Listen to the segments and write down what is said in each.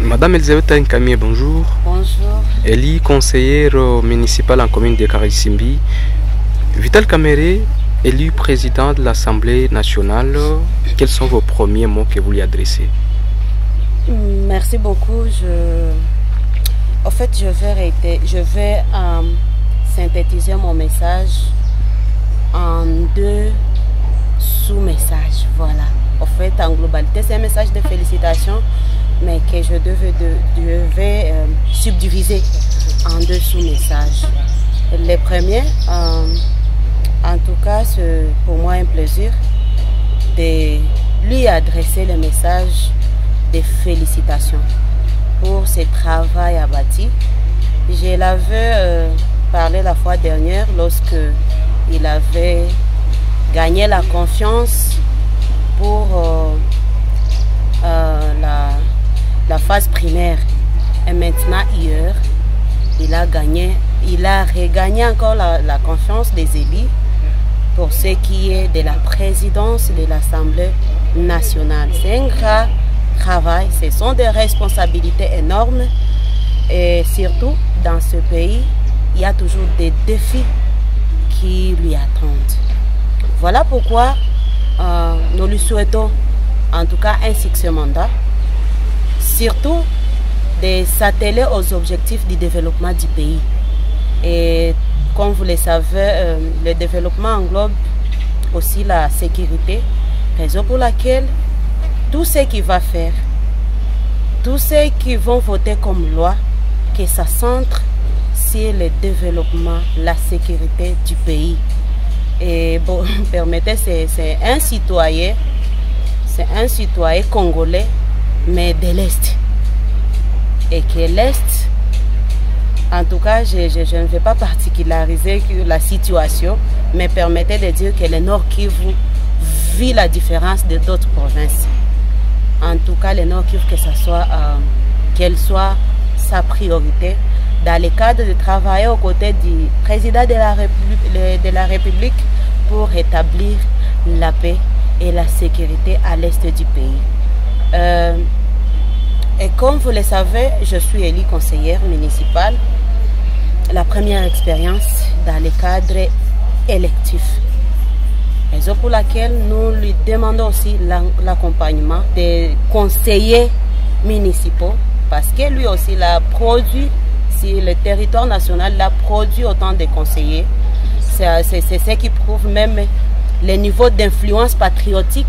Madame Elisabeth Nkamié, bonjour. Bonjour. Elle est conseillère municipale en commune de Karisimbi. Vital Kamerhe, élu président de l'Assemblée nationale, quels sont vos premiers mots que vous lui adressez? Merci beaucoup. En fait, je vais synthétiser mon message en deux sous-messages. Voilà. En fait, en globalité, c'est un message de félicitations, mais que je devais subdiviser en deux sous-messages. Les premiers, en tout cas, c'est pour moi un plaisir de lui adresser le message de félicitations pour ce travail abattu. Je l'avais parlé la fois dernière lorsque il avait gagné la confiance pour la phase primaire. Et maintenant, hier, il a regagné encore la confiance des élus pour ce qui est de la présidence de l'Assemblée nationale. C'est un grand travail, ce sont des responsabilités énormes et surtout dans ce pays, il y a toujours des défis qui lui attendent. Voilà pourquoi nous lui souhaitons en tout cas un succès mandat, surtout de s'atteler aux objectifs du développement du pays. Et comme vous le savez, le développement englobe aussi la sécurité, raison pour laquelle tout ce qu'il va faire, tous ceux qui vont voter comme loi, que ça centre sur le développement, la sécurité du pays. Et bon, permettez, c'est un citoyen congolais, mais de l'Est. Et que l'Est, en tout cas, je ne vais pas particulariser la situation, mais permettez de dire que le Nord Kivu vit la différence de d'autres provinces. En tout cas, le Nord Kivu, qu'elle soit sa priorité, dans le cadre de travailler aux côtés du président de la République pour rétablir la paix et la sécurité à l'est du pays. Et comme vous le savez, je suis élue conseillère municipale. La première expérience dans le cadre électif. Raison pour laquelle nous lui demandons aussi l'accompagnement des conseillers municipaux, parce que lui aussi il a produit, si le territoire national a produit autant de conseillers. C'est ce qui prouve même le niveau d'influence patriotique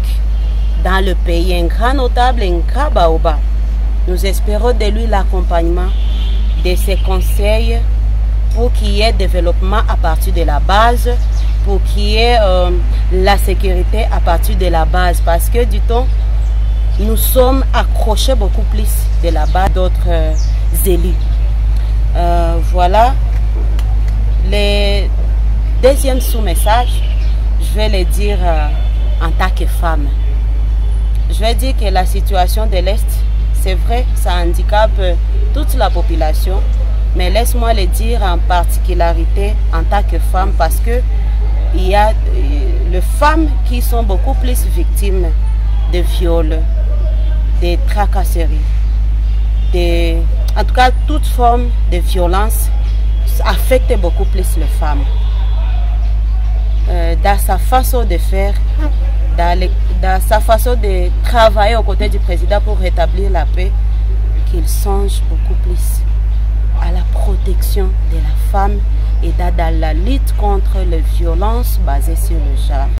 dans le pays. Un grand notable, un grand baobab. Nous espérons de lui l'accompagnement de ses conseils pour qu'il y ait développement à partir de la base, pour qu'il y ait la sécurité à partir de la base. Parce que, dit-on, nous sommes accrochés beaucoup plus de la base d'autres élus. Voilà. Le deuxième sous-message, je vais le dire en tant que femme. Je vais dire que la situation de l'Est, c'est vrai, ça handicape toute la population, mais laisse-moi le dire en particularité en tant que femme, parce que il y a les femmes qui sont beaucoup plus victimes de viols, de tracasseries, en tout cas toute forme de violence affecte beaucoup plus les femmes. Dans sa façon de faire, dans sa façon de travailler aux côtés du président pour rétablir la paix, qu'il songe beaucoup plus à la protection de la femme et dans la lutte contre les violences basées sur le genre.